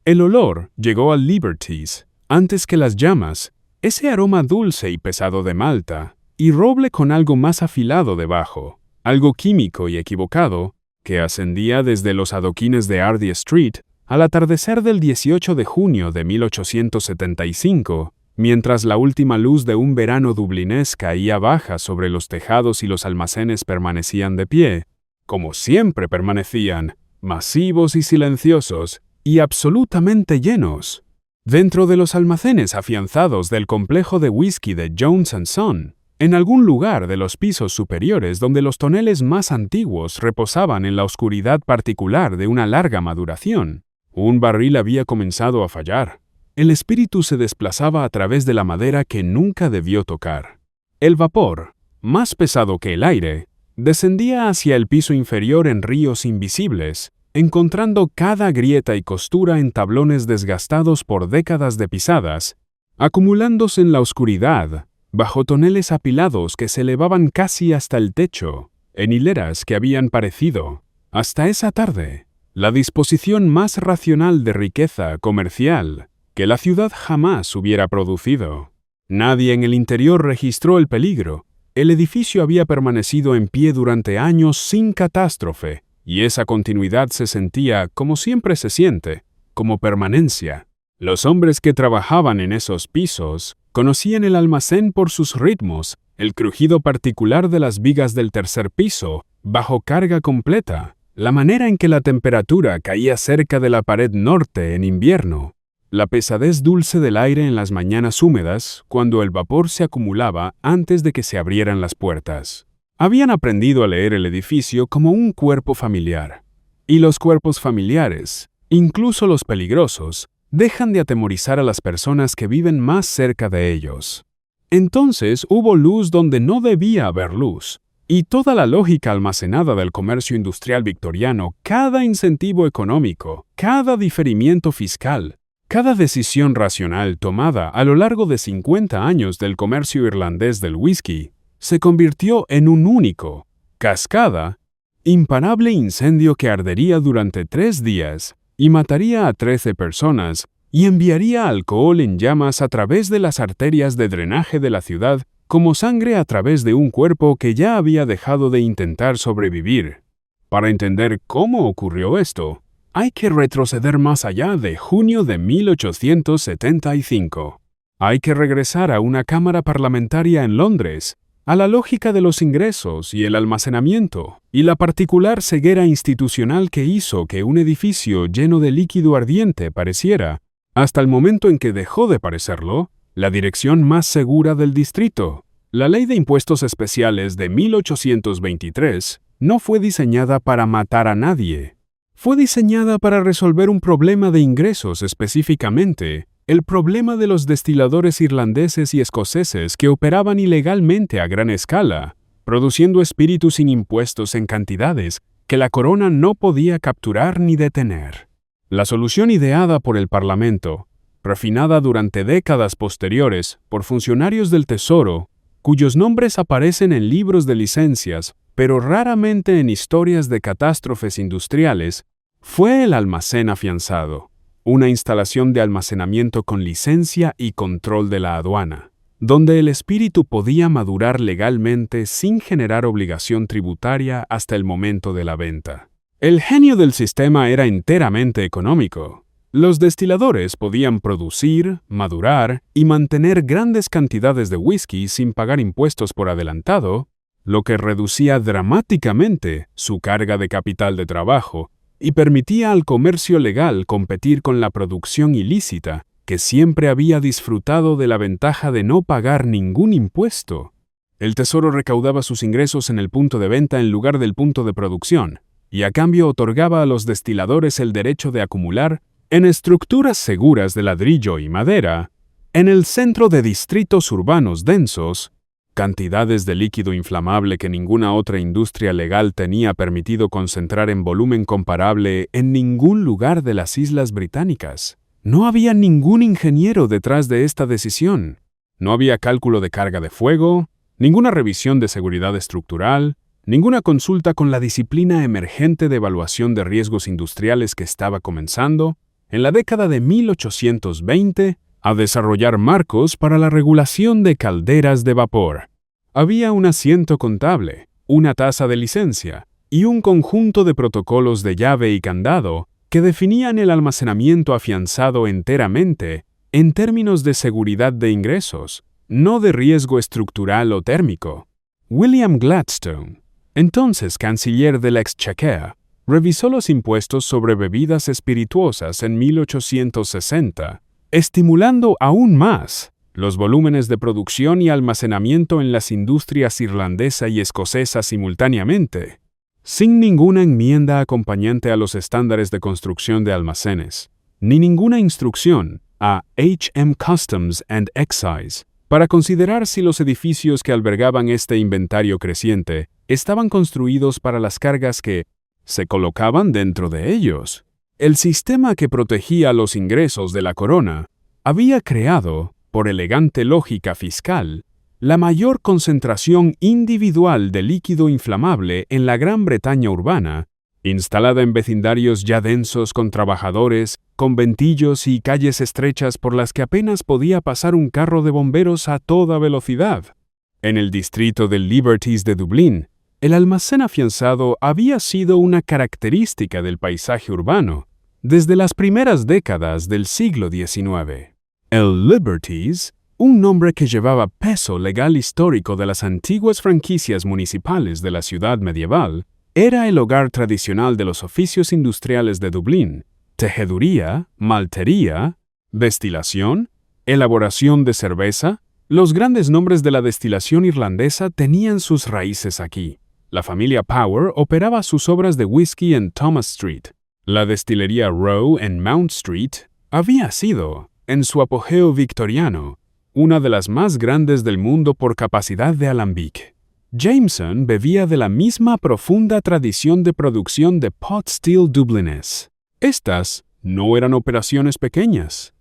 El olor llegó al Liberties antes que las llamas, ese aroma dulce y pesado de malta, y roble con algo más afilado debajo, algo químico y equivocado, que ascendía desde los adoquines de Ardie Street al atardecer del 18 de junio de 1875, mientras la última luz de un verano dublinés caía baja sobre los tejados y los almacenes permanecían de pie, como siempre permanecían, masivos y silenciosos, y absolutamente llenos. Dentro de los almacenes afianzados del complejo de whisky de Jones & Son, en algún lugar de los pisos superiores donde los toneles más antiguos reposaban en la oscuridad particular de una larga maduración, un barril había comenzado a fallar. El espíritu se desplazaba a través de la madera que nunca debió tocar. El vapor, más pesado que el aire, descendía hacia el piso inferior en ríos invisibles, encontrando cada grieta y costura en tablones desgastados por décadas de pisadas, acumulándose en la oscuridad, bajo toneles apilados que se elevaban casi hasta el techo, en hileras que habían parecido, hasta esa tarde, la disposición más racional de riqueza comercial que la ciudad jamás hubiera producido. Nadie en el interior registró el peligro. El edificio había permanecido en pie durante años sin catástrofe, y esa continuidad se sentía, como siempre se siente, como permanencia. Los hombres que trabajaban en esos pisos conocían el almacén por sus ritmos, el crujido particular de las vigas del tercer piso, bajo carga completa, la manera en que la temperatura caía cerca de la pared norte en invierno, la pesadez dulce del aire en las mañanas húmedas cuando el vapor se acumulaba antes de que se abrieran las puertas. Habían aprendido a leer el edificio como un cuerpo familiar. Y los cuerpos familiares, incluso los peligrosos, dejan de atemorizar a las personas que viven más cerca de ellos. Entonces hubo luz donde no debía haber luz, y toda la lógica almacenada del comercio industrial victoriano, cada incentivo económico, cada diferimiento fiscal, cada decisión racional tomada a lo largo de 50 años del comercio irlandés del whisky, se convirtió en un único, cascada, imparable incendio que ardería durante 3 días y mataría a 13 personas y enviaría alcohol en llamas a través de las arterias de drenaje de la ciudad como sangre a través de un cuerpo que ya había dejado de intentar sobrevivir. Para entender cómo ocurrió esto, hay que retroceder más allá de junio de 1875. Hay que regresar a una cámara parlamentaria en Londres, a la lógica de los ingresos y el almacenamiento, y la particular ceguera institucional que hizo que un edificio lleno de líquido ardiente pareciera, hasta el momento en que dejó de parecerlo, la dirección más segura del distrito. La Ley de Impuestos Especiales de 1823 no fue diseñada para matar a nadie. Fue diseñada para resolver un problema de ingresos específicamente, el problema de los destiladores irlandeses y escoceses que operaban ilegalmente a gran escala, produciendo espíritus sin impuestos en cantidades que la corona no podía capturar ni detener. La solución ideada por el Parlamento, refinada durante décadas posteriores por funcionarios del Tesoro, cuyos nombres aparecen en libros de licencias, pero raramente en historias de catástrofes industriales, fue el almacén afianzado, una instalación de almacenamiento con licencia y control de la aduana, donde el espíritu podía madurar legalmente sin generar obligación tributaria hasta el momento de la venta. El genio del sistema era enteramente económico. Los destiladores podían producir, madurar y mantener grandes cantidades de whisky sin pagar impuestos por adelantado, lo que reducía dramáticamente su carga de capital de trabajo y permitía al comercio legal competir con la producción ilícita, que siempre había disfrutado de la ventaja de no pagar ningún impuesto. El Tesoro recaudaba sus ingresos en el punto de venta en lugar del punto de producción, y a cambio otorgaba a los destiladores el derecho de acumular, en estructuras seguras de ladrillo y madera, en el centro de distritos urbanos densos, cantidades de líquido inflamable que ninguna otra industria legal tenía permitido concentrar en volumen comparable en ningún lugar de las Islas Británicas. No había ningún ingeniero detrás de esta decisión. No había cálculo de carga de fuego, ninguna revisión de seguridad estructural, ninguna consulta con la disciplina emergente de evaluación de riesgos industriales que estaba comenzando, en la década de 1820, a desarrollar marcos para la regulación de calderas de vapor. Había un asiento contable, una tasa de licencia y un conjunto de protocolos de llave y candado que definían el almacenamiento afianzado enteramente en términos de seguridad de ingresos, no de riesgo estructural o térmico. William Gladstone, entonces canciller del Exchequer, revisó los impuestos sobre bebidas espirituosas en 1860, estimulando aún más los volúmenes de producción y almacenamiento en las industrias irlandesa y escocesa simultáneamente, sin ninguna enmienda acompañante a los estándares de construcción de almacenes, ni ninguna instrucción a HM Customs and Excise para considerar si los edificios que albergaban este inventario creciente estaban construidos para las cargas que se colocaban dentro de ellos. El sistema que protegía los ingresos de la corona había creado, por elegante lógica fiscal, la mayor concentración individual de líquido inflamable en la Gran Bretaña urbana, instalada en vecindarios ya densos con trabajadores, conventillos y calles estrechas por las que apenas podía pasar un carro de bomberos a toda velocidad. En el distrito de Liberties de Dublín, el almacén afianzado había sido una característica del paisaje urbano desde las primeras décadas del siglo XIX. El Liberties, un nombre que llevaba peso legal histórico de las antiguas franquicias municipales de la ciudad medieval, era el hogar tradicional de los oficios industriales de Dublín: tejeduría, maltería, destilación, elaboración de cerveza. Los grandes nombres de la destilación irlandesa tenían sus raíces aquí. La familia Power operaba sus obras de whisky en Thomas Street. La destilería Rowe en Mount Street había sido, en su apogeo victoriano, una de las más grandes del mundo por capacidad de alambique. Jameson bebía de la misma profunda tradición de producción de pot still dublinés. Estas no eran operaciones pequeñas.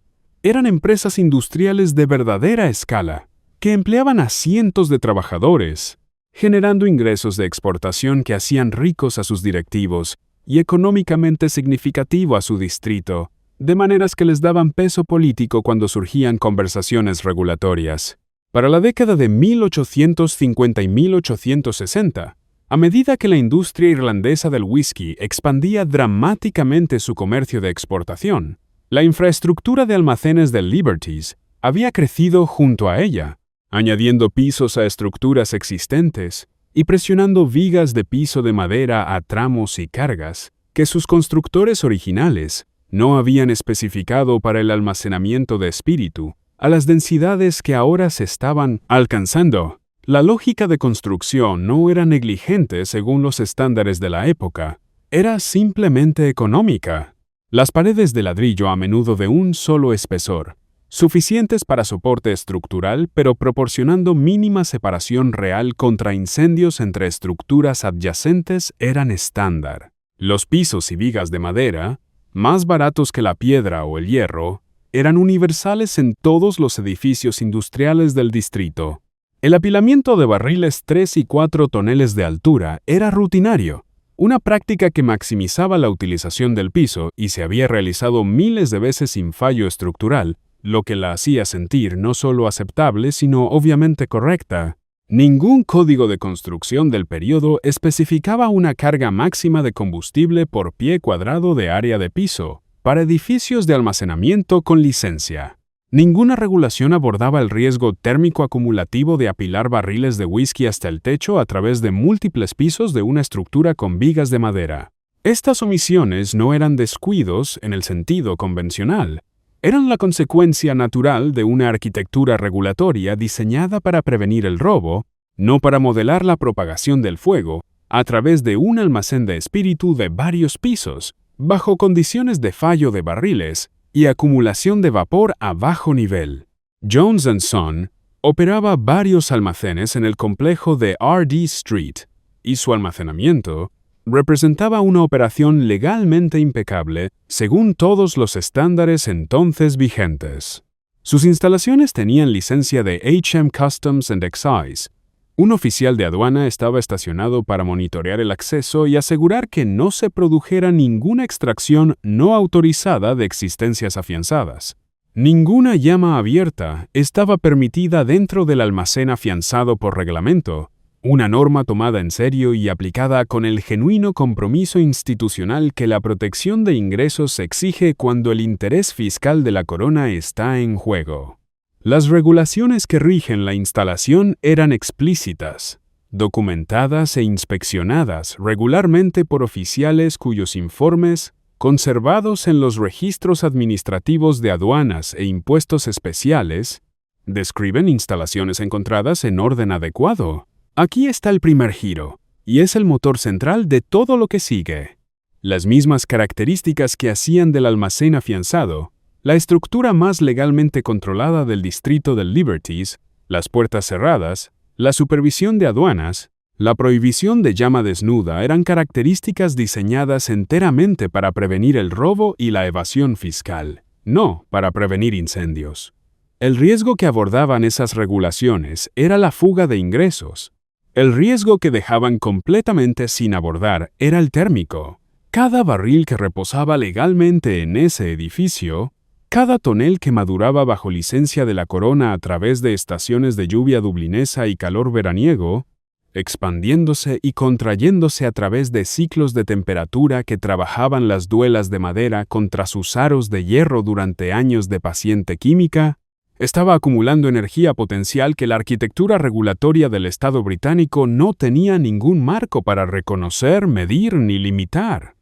Eran empresas industriales de verdadera escala, que empleaban a cientos de trabajadores, generando ingresos de exportación que hacían ricos a sus directivos y económicamente significativo a su distrito, de maneras que les daban peso político cuando surgían conversaciones regulatorias. Para la década de 1850 y 1860, a medida que la industria irlandesa del whisky expandía dramáticamente su comercio de exportación, la infraestructura de almacenes de Liberties había crecido junto a ella, añadiendo pisos a estructuras existentes y presionando vigas de piso de madera a tramos y cargas que sus constructores originales no habían especificado para el almacenamiento de espíritu a las densidades que ahora se estaban alcanzando. La lógica de construcción no era negligente según los estándares de la época, era simplemente económica. Las paredes de ladrillo a menudo de un solo espesor, suficientes para soporte estructural pero proporcionando mínima separación real contra incendios entre estructuras adyacentes, eran estándar. Los pisos y vigas de madera, más baratos que la piedra o el hierro, eran universales en todos los edificios industriales del distrito. El apilamiento de barriles 3 y 4 toneles de altura era rutinario, una práctica que maximizaba la utilización del piso y se había realizado miles de veces sin fallo estructural, lo que la hacía sentir no solo aceptable, sino obviamente correcta. Ningún código de construcción del período especificaba una carga máxima de combustible por pie cuadrado de área de piso para edificios de almacenamiento con licencia. Ninguna regulación abordaba el riesgo térmico acumulativo de apilar barriles de whisky hasta el techo a través de múltiples pisos de una estructura con vigas de madera. Estas omisiones no eran descuidos en el sentido convencional. Eran la consecuencia natural de una arquitectura regulatoria diseñada para prevenir el robo, no para modelar la propagación del fuego, a través de un almacén de espíritu de varios pisos, bajo condiciones de fallo de barriles y acumulación de vapor a bajo nivel. Jones & Son operaba varios almacenes en el complejo de R.D. Street, y su almacenamiento representaba una operación legalmente impecable según todos los estándares entonces vigentes. Sus instalaciones tenían licencia de HM Customs and Excise, Un oficial de aduana estaba estacionado para monitorear el acceso y asegurar que no se produjera ninguna extracción no autorizada de existencias afianzadas. Ninguna llama abierta estaba permitida dentro del almacén afianzado por reglamento, una norma tomada en serio y aplicada con el genuino compromiso institucional que la protección de ingresos exige cuando el interés fiscal de la corona está en juego. Las regulaciones que rigen la instalación eran explícitas, documentadas e inspeccionadas regularmente por oficiales cuyos informes, conservados en los registros administrativos de aduanas e impuestos especiales, describen instalaciones encontradas en orden adecuado. Aquí está el primer giro, y es el motor central de todo lo que sigue. Las mismas características que hacían del almacén afianzado, la estructura más legalmente controlada del distrito del Liberties, las puertas cerradas, la supervisión de aduanas, la prohibición de llama desnuda eran características diseñadas enteramente para prevenir el robo y la evasión fiscal, no para prevenir incendios. El riesgo que abordaban esas regulaciones era la fuga de ingresos. El riesgo que dejaban completamente sin abordar era el térmico. Cada barril que reposaba legalmente en ese edificio, cada tonel que maduraba bajo licencia de la corona a través de estaciones de lluvia dublinesa y calor veraniego, expandiéndose y contrayéndose a través de ciclos de temperatura que trabajaban las duelas de madera contra sus aros de hierro durante años de paciente química, estaba acumulando energía potencial que la arquitectura regulatoria del Estado británico no tenía ningún marco para reconocer, medir ni limitar.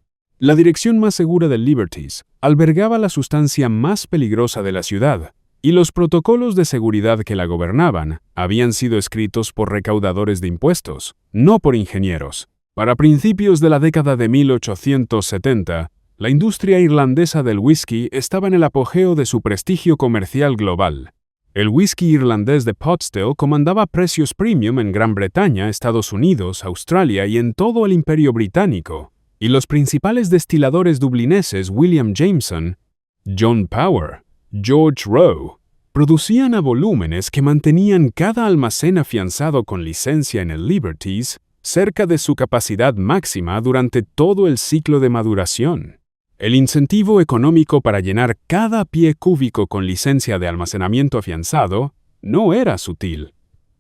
La dirección más segura del Liberties albergaba la sustancia más peligrosa de la ciudad, y los protocolos de seguridad que la gobernaban habían sido escritos por recaudadores de impuestos, no por ingenieros. Para principios de la década de 1870, la industria irlandesa del whisky estaba en el apogeo de su prestigio comercial global. El whisky irlandés de Potstill comandaba precios premium en Gran Bretaña, Estados Unidos, Australia y en todo el Imperio Británico, y los principales destiladores dublineses William Jameson, John Power, George Rowe, producían a volúmenes que mantenían cada almacén afianzado con licencia en el Liberties cerca de su capacidad máxima durante todo el ciclo de maduración. El incentivo económico para llenar cada pie cúbico con licencia de almacenamiento afianzado no era sutil.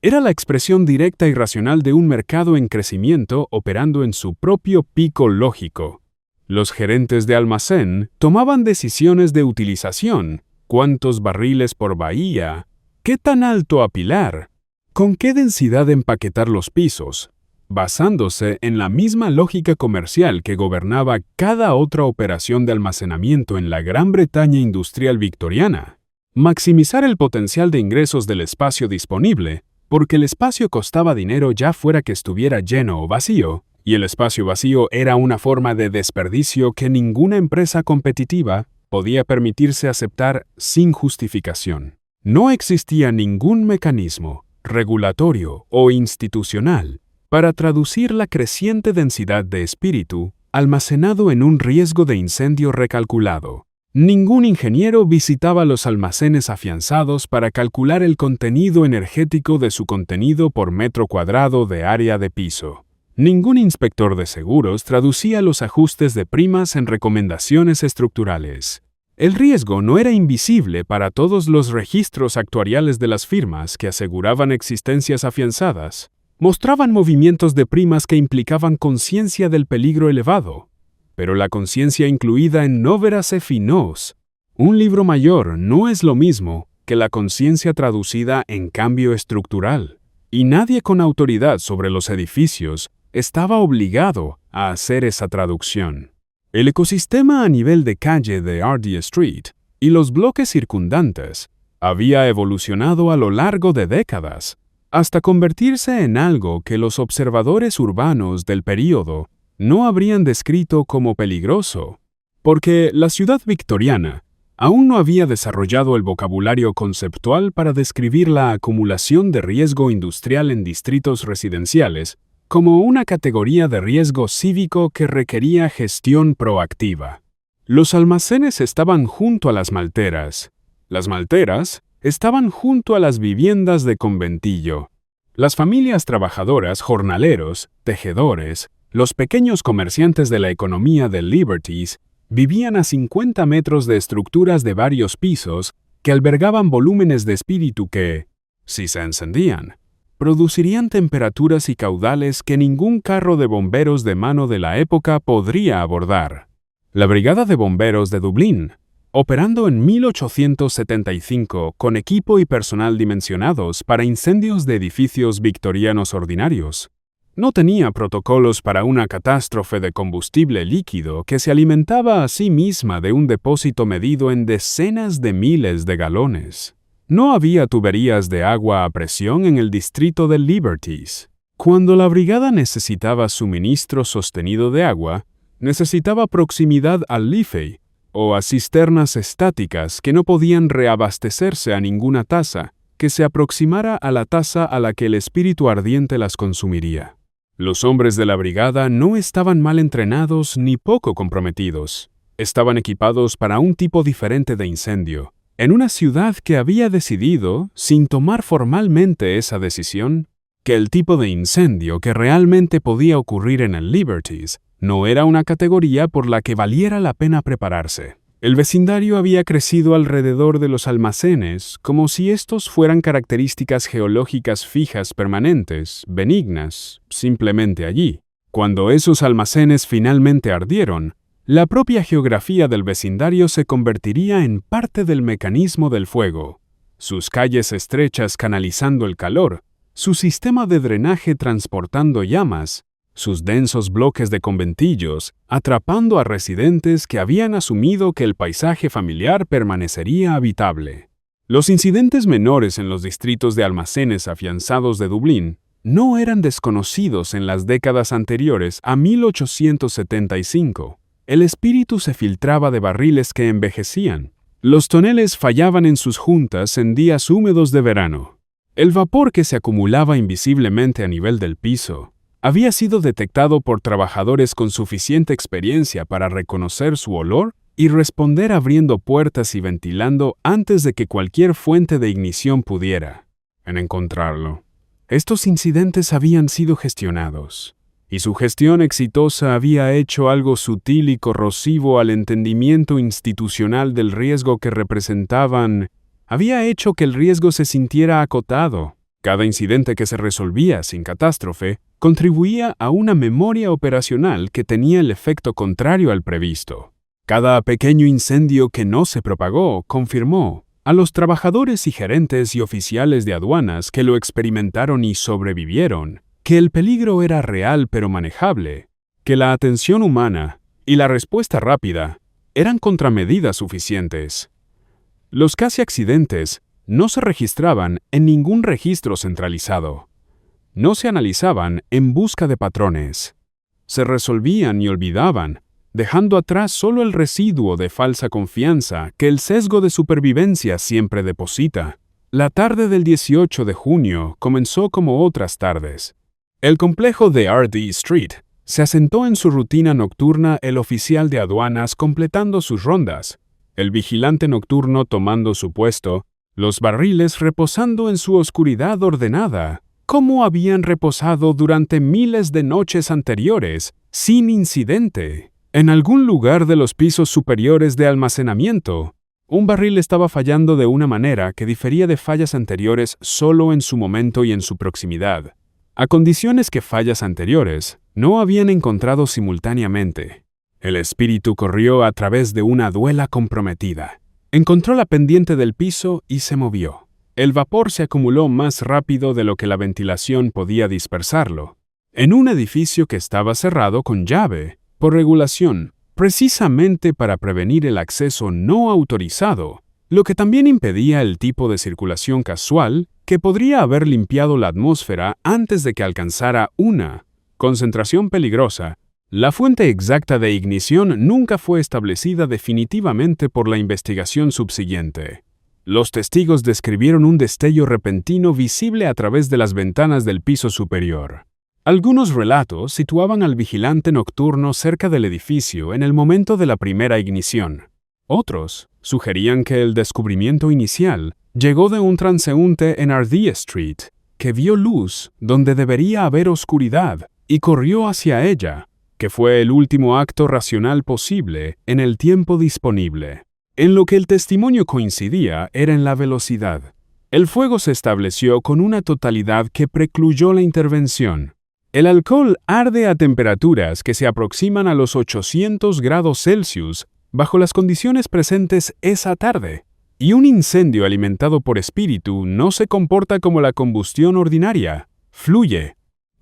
Era la expresión directa y racional de un mercado en crecimiento operando en su propio pico lógico. Los gerentes de almacén tomaban decisiones de utilización, cuántos barriles por bahía, qué tan alto apilar, con qué densidad empaquetar los pisos, basándose en la misma lógica comercial que gobernaba cada otra operación de almacenamiento en la Gran Bretaña industrial victoriana. Maximizar el potencial de ingresos del espacio disponible, porque el espacio costaba dinero ya fuera que estuviera lleno o vacío, y el espacio vacío era una forma de desperdicio que ninguna empresa competitiva podía permitirse aceptar sin justificación. No existía ningún mecanismo, regulatorio o institucional, para traducir la creciente densidad de espíritu almacenado en un riesgo de incendio recalculado. Ningún ingeniero visitaba los almacenes afianzados para calcular el contenido energético de su contenido por metro cuadrado de área de piso. Ningún inspector de seguros traducía los ajustes de primas en recomendaciones estructurales. El riesgo no era invisible para todos los registros actuariales de las firmas que aseguraban existencias afianzadas. Mostraban movimientos de primas que implicaban conciencia del peligro elevado, pero la conciencia incluida en No Verace Nos, un libro mayor, no es lo mismo que la conciencia traducida en cambio estructural, y nadie con autoridad sobre los edificios estaba obligado a hacer esa traducción. El ecosistema a nivel de calle de Ardee Street y los bloques circundantes había evolucionado a lo largo de décadas, hasta convertirse en algo que los observadores urbanos del período no habrían descrito como peligroso, porque la ciudad victoriana aún no había desarrollado el vocabulario conceptual para describir la acumulación de riesgo industrial en distritos residenciales como una categoría de riesgo cívico que requería gestión proactiva. Los almacenes estaban junto a las malteras. Las malteras estaban junto a las viviendas de conventillo. Las familias trabajadoras, jornaleros, tejedores, los pequeños comerciantes de la economía de Liberties vivían a 50 metros de estructuras de varios pisos que albergaban volúmenes de espíritu que, si se encendían, producirían temperaturas y caudales que ningún carro de bomberos de mano de la época podría abordar. La Brigada de Bomberos de Dublín, operando en 1875 con equipo y personal dimensionados para incendios de edificios victorianos ordinarios, no tenía protocolos para una catástrofe de combustible líquido que se alimentaba a sí misma de un depósito medido en decenas de miles de galones. No había tuberías de agua a presión en el distrito de Liberties. Cuando la brigada necesitaba suministro sostenido de agua, necesitaba proximidad al Liffey o a cisternas estáticas que no podían reabastecerse a ninguna tasa que se aproximara a la tasa a la que el espíritu ardiente las consumiría. Los hombres de la brigada no estaban mal entrenados ni poco comprometidos. Estaban equipados para un tipo diferente de incendio, en una ciudad que había decidido, sin tomar formalmente esa decisión, que el tipo de incendio que realmente podía ocurrir en el Liberties no era una categoría por la que valiera la pena prepararse. El vecindario había crecido alrededor de los almacenes como si estos fueran características geológicas fijas permanentes, benignas, simplemente allí. Cuando esos almacenes finalmente ardieron, la propia geografía del vecindario se convertiría en parte del mecanismo del fuego. Sus calles estrechas canalizando el calor, su sistema de drenaje transportando llamas, sus densos bloques de conventillos atrapando a residentes que habían asumido que el paisaje familiar permanecería habitable. Los incidentes menores en los distritos de almacenes afianzados de Dublín no eran desconocidos en las décadas anteriores a 1875. El espíritu se filtraba de barriles que envejecían. Los toneles fallaban en sus juntas en días húmedos de verano. El vapor que se acumulaba invisiblemente a nivel del piso había sido detectado por trabajadores con suficiente experiencia para reconocer su olor y responder abriendo puertas y ventilando antes de que cualquier fuente de ignición pudiera encontrarlo. Estos incidentes habían sido gestionados, y su gestión exitosa había hecho algo sutil y corrosivo al entendimiento institucional del riesgo que representaban. Había hecho que el riesgo se sintiera acotado. Cada incidente que se resolvía sin catástrofe contribuía a una memoria operacional que tenía el efecto contrario al previsto. Cada pequeño incendio que no se propagó confirmó a los trabajadores y gerentes y oficiales de aduanas que lo experimentaron y sobrevivieron que el peligro era real pero manejable, que la atención humana y la respuesta rápida eran contramedidas suficientes. Los casi accidentes no se registraban en ningún registro centralizado. No se analizaban en busca de patrones. Se resolvían y olvidaban, dejando atrás solo el residuo de falsa confianza que el sesgo de supervivencia siempre deposita. La tarde del 18 de junio comenzó como otras tardes. El complejo de RD Street se asentó en su rutina nocturna, el oficial de aduanas completando sus rondas, el vigilante nocturno tomando su puesto, los barriles reposando en su oscuridad ordenada, como habían reposado durante miles de noches anteriores, sin incidente. En algún lugar de los pisos superiores de almacenamiento, un barril estaba fallando de una manera que difería de fallas anteriores solo en su momento y en su proximidad, a condiciones que fallas anteriores no habían encontrado simultáneamente. El espíritu corrió a través de una duela comprometida. Encontró la pendiente del piso y se movió. El vapor se acumuló más rápido de lo que la ventilación podía dispersarlo. En un edificio que estaba cerrado con llave, por regulación, precisamente para prevenir el acceso no autorizado, lo que también impedía el tipo de circulación casual que podría haber limpiado la atmósfera antes de que alcanzara una concentración peligrosa. La fuente exacta de ignición nunca fue establecida definitivamente por la investigación subsiguiente. Los testigos describieron un destello repentino visible a través de las ventanas del piso superior. Algunos relatos situaban al vigilante nocturno cerca del edificio en el momento de la primera ignición. Otros sugerían que el descubrimiento inicial llegó de un transeúnte en Ardee Street, que vio luz donde debería haber oscuridad y corrió hacia ella, que fue el último acto racional posible en el tiempo disponible. En lo que el testimonio coincidía era en la velocidad. El fuego se estableció con una totalidad que precluyó la intervención. El alcohol arde a temperaturas que se aproximan a los 800 grados Celsius bajo las condiciones presentes esa tarde, y un incendio alimentado por espíritu no se comporta como la combustión ordinaria, fluye.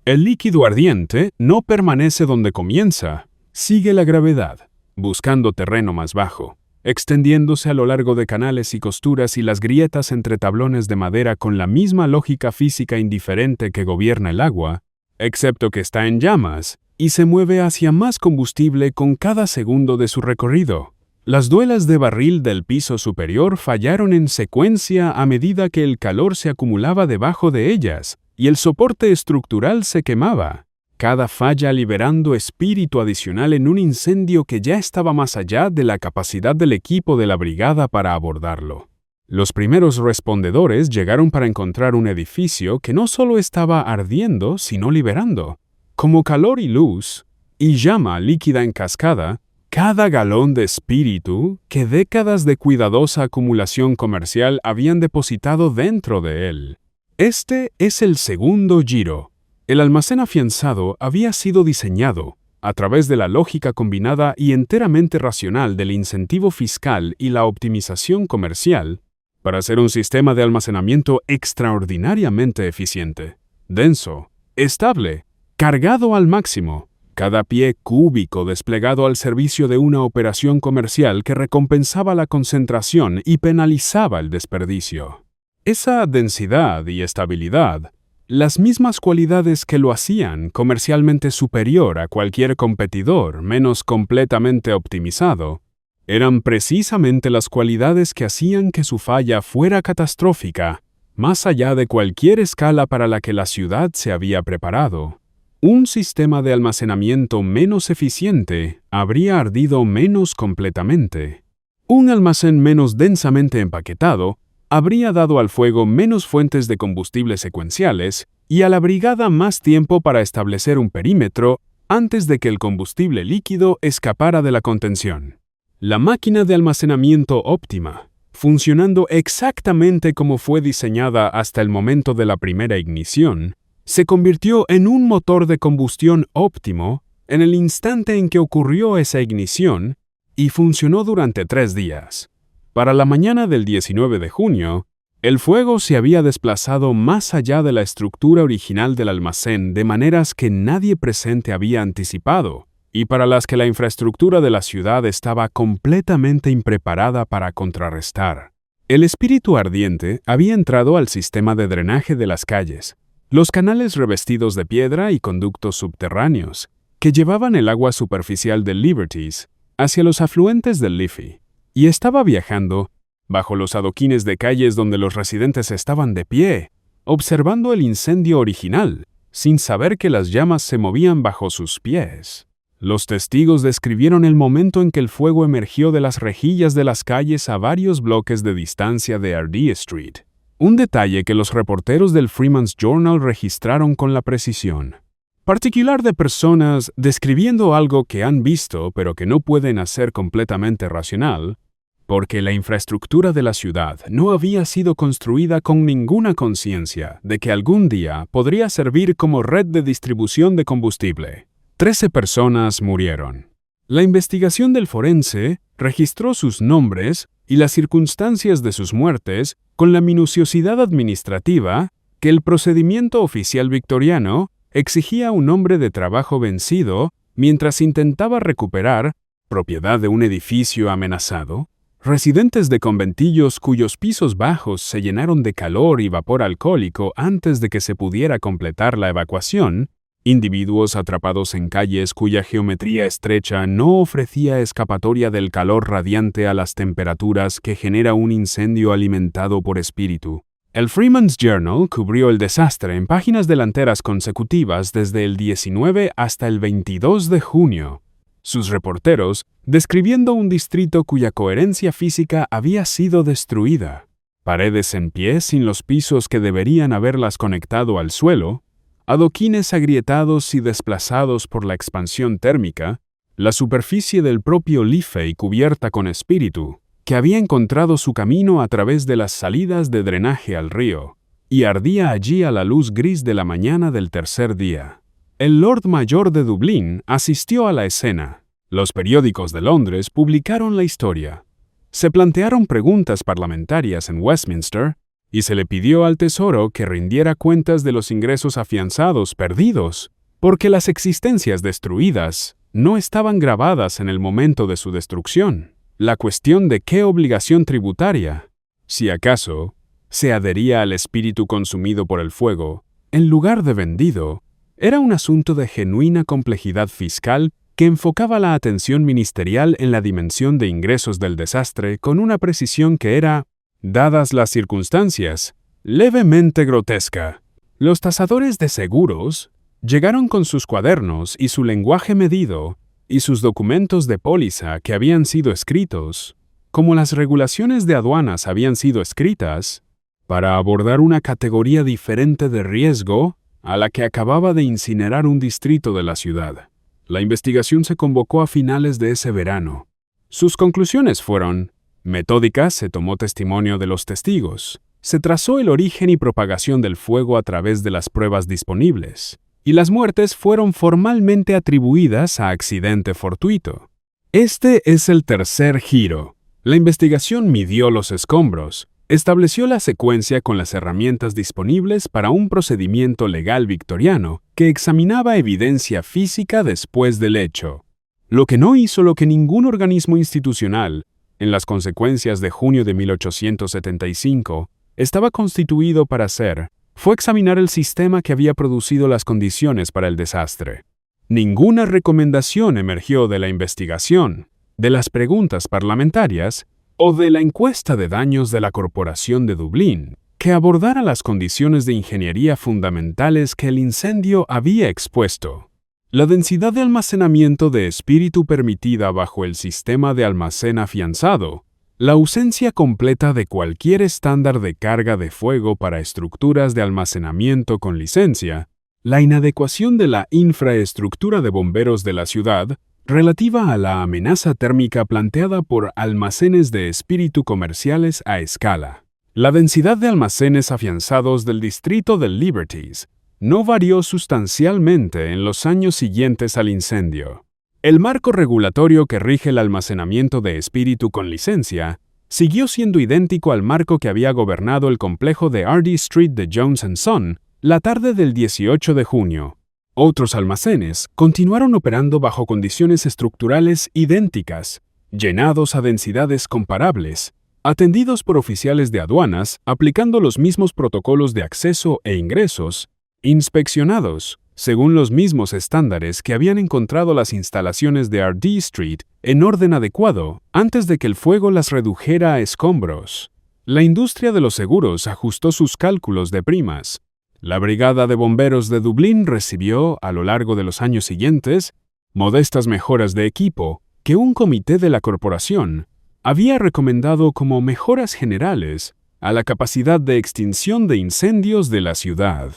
El líquido ardiente no permanece donde comienza, sigue la gravedad, buscando terreno más bajo, extendiéndose a lo largo de canales y costuras y las grietas entre tablones de madera con la misma lógica física indiferente que gobierna el agua, excepto que está en llamas y se mueve hacia más combustible con cada segundo de su recorrido. Las duelas de barril del piso superior fallaron en secuencia a medida que el calor se acumulaba debajo de ellas y el soporte estructural se quemaba, cada falla liberando espíritu adicional en un incendio que ya estaba más allá de la capacidad del equipo de la brigada para abordarlo. Los primeros respondedores llegaron para encontrar un edificio que no solo estaba ardiendo, sino liberando, como calor y luz, y llama líquida en cascada, cada galón de espíritu que décadas de cuidadosa acumulación comercial habían depositado dentro de él. Este es el segundo giro. El almacén afianzado había sido diseñado, a través de la lógica combinada y enteramente racional del incentivo fiscal y la optimización comercial, para ser un sistema de almacenamiento extraordinariamente eficiente, denso, estable, cargado al máximo, cada pie cúbico desplegado al servicio de una operación comercial que recompensaba la concentración y penalizaba el desperdicio. Esa densidad y estabilidad, las mismas cualidades que lo hacían comercialmente superior a cualquier competidor menos completamente optimizado, eran precisamente las cualidades que hacían que su falla fuera catastrófica, más allá de cualquier escala para la que la ciudad se había preparado. Un sistema de almacenamiento menos eficiente habría ardido menos completamente. Un almacén menos densamente empaquetado habría dado al fuego menos fuentes de combustible secuenciales y a la brigada más tiempo para establecer un perímetro antes de que el combustible líquido escapara de la contención. La máquina de almacenamiento óptima, funcionando exactamente como fue diseñada hasta el momento de la primera ignición, se convirtió en un motor de combustión óptimo en el instante en que ocurrió esa ignición y funcionó durante 3 días. Para la mañana del 19 de junio, el fuego se había desplazado más allá de la estructura original del almacén de maneras que nadie presente había anticipado y para las que la infraestructura de la ciudad estaba completamente impreparada para contrarrestar. El espíritu ardiente había entrado al sistema de drenaje de las calles, los canales revestidos de piedra y conductos subterráneos que llevaban el agua superficial del Liberties hacia los afluentes del Liffey, y estaba viajando bajo los adoquines de calles donde los residentes estaban de pie, observando el incendio original, sin saber que las llamas se movían bajo sus pies. Los testigos describieron el momento en que el fuego emergió de las rejillas de las calles a varios bloques de distancia de Ardee Street, un detalle que los reporteros del Freeman's Journal registraron con la precisión particular de personas describiendo algo que han visto pero que no pueden hacer completamente racional, porque la infraestructura de la ciudad no había sido construida con ninguna conciencia de que algún día podría servir como red de distribución de combustible. 13 personas murieron. La investigación del forense registró sus nombres y las circunstancias de sus muertes con la minuciosidad administrativa que el procedimiento oficial victoriano exigía a un hombre de trabajo vencido mientras intentaba recuperar, propiedad de un edificio amenazado, residentes de conventillos cuyos pisos bajos se llenaron de calor y vapor alcohólico antes de que se pudiera completar la evacuación, individuos atrapados en calles cuya geometría estrecha no ofrecía escapatoria del calor radiante a las temperaturas que genera un incendio alimentado por espíritu. El Freeman's Journal cubrió el desastre en páginas delanteras consecutivas desde el 19 hasta el 22 de junio. Sus reporteros describiendo un distrito cuya coherencia física había sido destruida. paredes en pie sin los pisos que deberían haberlas conectado al suelo, adoquines agrietados y desplazados por la expansión térmica, la superficie del propio Liffey cubierta con espíritu, que había encontrado su camino a través de las salidas de drenaje al río, y ardía allí a la luz gris de la mañana del tercer día. El Lord Mayor de Dublín asistió a la escena. Los periódicos de Londres publicaron la historia. Se plantearon preguntas parlamentarias en Westminster y se le pidió al Tesoro que rindiera cuentas de los ingresos afianzados perdidos, porque las existencias destruidas no estaban grabadas en el momento de su destrucción. La cuestión de qué obligación tributaria, si acaso, se adhería al espíritu consumido por el fuego, en lugar de vendido, era un asunto de genuina complejidad fiscal que enfocaba la atención ministerial en la dimensión de ingresos del desastre con una precisión que era, dadas las circunstancias, levemente grotesca. Los tasadores de seguros llegaron con sus cuadernos y su lenguaje medido y sus documentos de póliza que habían sido escritos, como las regulaciones de aduanas habían sido escritas, para abordar una categoría diferente de riesgo a la que acababa de incinerar un distrito de la ciudad. La investigación se convocó a finales de ese verano. Sus conclusiones fueron metódicas, se tomó testimonio de los testigos, se trazó el origen y propagación del fuego a través de las pruebas disponibles, y las muertes fueron formalmente atribuidas a accidente fortuito. Este es el tercer giro. La investigación midió los escombros, estableció la secuencia con las herramientas disponibles para un procedimiento legal victoriano que examinaba evidencia física después del hecho. Lo que no hizo lo que ningún organismo institucional, en las consecuencias de junio de 1875, estaba constituido para hacer, fue examinar el sistema que había producido las condiciones para el desastre. Ninguna recomendación emergió de la investigación, de las preguntas parlamentarias o de la encuesta de daños de la Corporación de Dublín, que abordara las condiciones de ingeniería fundamentales que el incendio había expuesto. La densidad de almacenamiento de espíritu permitida bajo el sistema de almacén afianzado, la ausencia completa de cualquier estándar de carga de fuego para estructuras de almacenamiento con licencia, la inadecuación de la infraestructura de bomberos de la ciudad relativa a la amenaza térmica planteada por almacenes de espíritu comerciales a escala. La densidad de almacenes afianzados del distrito de Liberties no varió sustancialmente en los años siguientes al incendio. El marco regulatorio que rige el almacenamiento de espíritu con licencia siguió siendo idéntico al marco que había gobernado el complejo de Ardee Street de Jones & Son la tarde del 18 de junio. Otros almacenes continuaron operando bajo condiciones estructurales idénticas, llenados a densidades comparables, atendidos por oficiales de aduanas aplicando los mismos protocolos de acceso e ingresos, inspeccionados, según los mismos estándares que habían encontrado las instalaciones de Ardee Street en orden adecuado antes de que el fuego las redujera a escombros. La industria de los seguros ajustó sus cálculos de primas. La Brigada de Bomberos de Dublín recibió, a lo largo de los años siguientes, modestas mejoras de equipo que un comité de la corporación había recomendado como mejoras generales a la capacidad de extinción de incendios de la ciudad.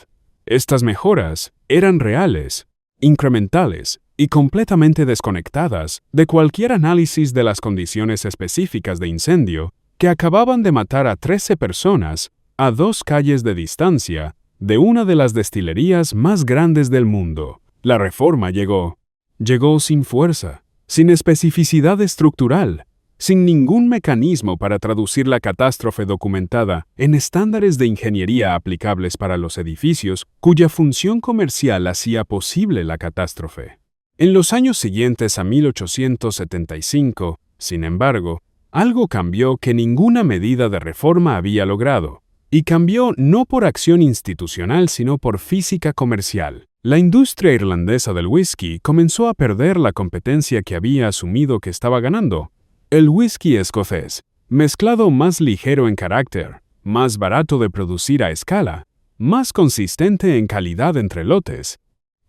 Estas mejoras eran reales, incrementales y completamente desconectadas de cualquier análisis de las condiciones específicas de incendio que acababan de matar a 13 personas a 2 calles de distancia de una de las destilerías más grandes del mundo. La reforma llegó sin fuerza, sin especificidad estructural, sin ningún mecanismo para traducir la catástrofe documentada en estándares de ingeniería aplicables para los edificios cuya función comercial hacía posible la catástrofe. En los años siguientes a 1875, sin embargo, algo cambió que ninguna medida de reforma había logrado. Y cambió no por acción institucional, sino por física comercial. La industria irlandesa del whisky comenzó a perder la competencia que había asumido que estaba ganando. El whisky escocés, mezclado más ligero en carácter, más barato de producir a escala, más consistente en calidad entre lotes,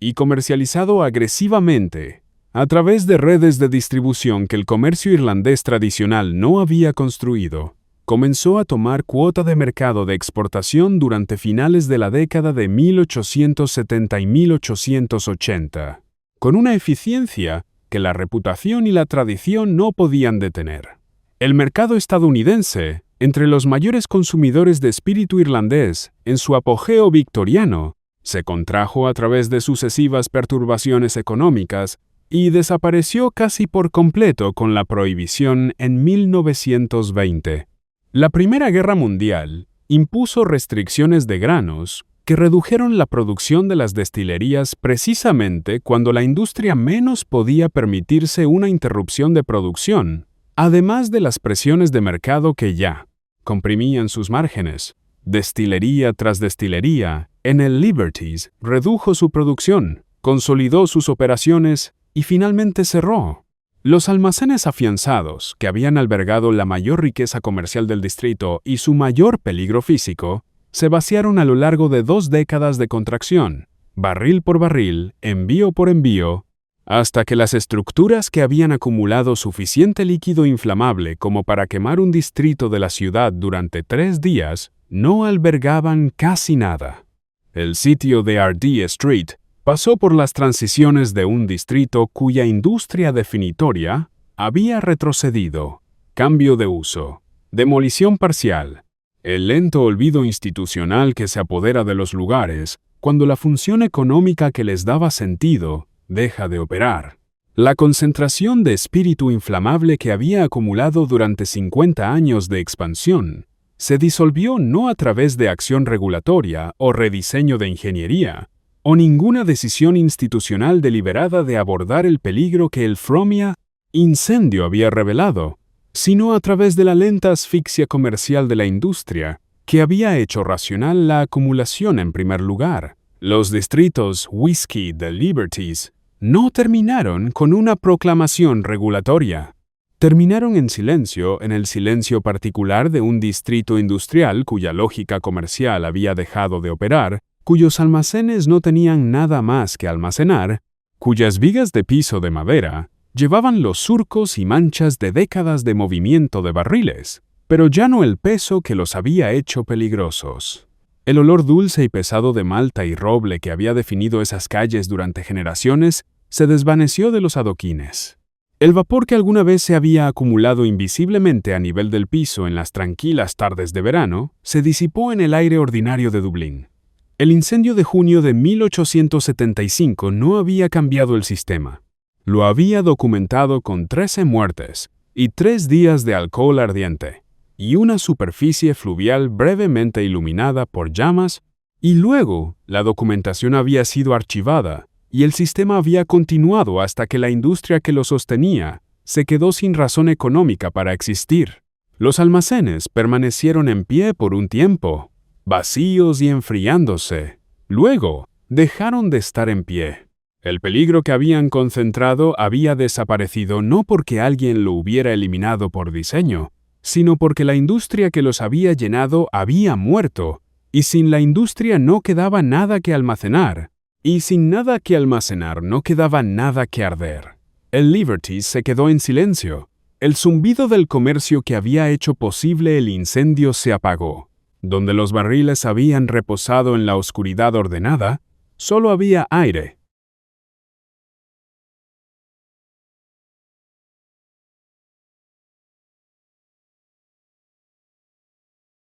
y comercializado agresivamente a través de redes de distribución que el comercio irlandés tradicional no había construido, comenzó a tomar cuota de mercado de exportación durante finales de la década de 1870 y 1880, con una eficiencia que la reputación y la tradición no podían detener. El mercado estadounidense, entre los mayores consumidores de espíritu irlandés en su apogeo victoriano, se contrajo a través de sucesivas perturbaciones económicas y desapareció casi por completo con la prohibición en 1920. La Primera Guerra Mundial impuso restricciones de granos que redujeron la producción de las destilerías precisamente cuando la industria menos podía permitirse una interrupción de producción, además de las presiones de mercado que ya comprimían sus márgenes. Destilería tras destilería, en el Liberties redujo su producción, consolidó sus operaciones y finalmente cerró. Los almacenes afianzados, que habían albergado la mayor riqueza comercial del distrito y su mayor peligro físico, se vaciaron a lo largo de 2 décadas de contracción, barril por barril, envío por envío, hasta que las estructuras que habían acumulado suficiente líquido inflamable como para quemar un distrito de la ciudad durante 3 días no albergaban casi nada. El sitio de Ardee Street pasó por las transiciones de un distrito cuya industria definitoria había retrocedido, cambio de uso, demolición parcial, el lento olvido institucional que se apodera de los lugares cuando la función económica que les daba sentido deja de operar. La concentración de espíritu inflamable que había acumulado durante 50 años de expansión se disolvió no a través de acción regulatoria o rediseño de ingeniería, o ninguna decisión institucional deliberada de abordar el peligro que el Fromia incendio había revelado, sino a través de la lenta asfixia comercial de la industria, que había hecho racional la acumulación en primer lugar. Los distritos whisky de Liberties no terminaron con una proclamación regulatoria. Terminaron en el silencio particular de un distrito industrial cuya lógica comercial había dejado de operar, cuyos almacenes no tenían nada más que almacenar, cuyas vigas de piso de madera llevaban los surcos y manchas de décadas de movimiento de barriles, pero ya no el peso que los había hecho peligrosos. El olor dulce y pesado de malta y roble que había definido esas calles durante generaciones se desvaneció de los adoquines. El vapor que alguna vez se había acumulado invisiblemente a nivel del piso en las tranquilas tardes de verano se disipó en el aire ordinario de Dublín. El incendio de junio de 1875 no había cambiado el sistema. Lo había documentado con 13 muertes y 3 días de alcohol ardiente, y una superficie fluvial brevemente iluminada por llamas, y luego la documentación había sido archivada y el sistema había continuado hasta que la industria que lo sostenía se quedó sin razón económica para existir. Los almacenes permanecieron en pie por un tiempo, vacíos y enfriándose. Luego dejaron de estar en pie. El peligro que habían concentrado había desaparecido no porque alguien lo hubiera eliminado por diseño, sino porque la industria que los había llenado había muerto, y sin la industria no quedaba nada que almacenar, y sin nada que almacenar no quedaba nada que arder. El Liberties se quedó en silencio. El zumbido del comercio que había hecho posible el incendio se apagó. Donde los barriles habían reposado en la oscuridad ordenada, solo había aire,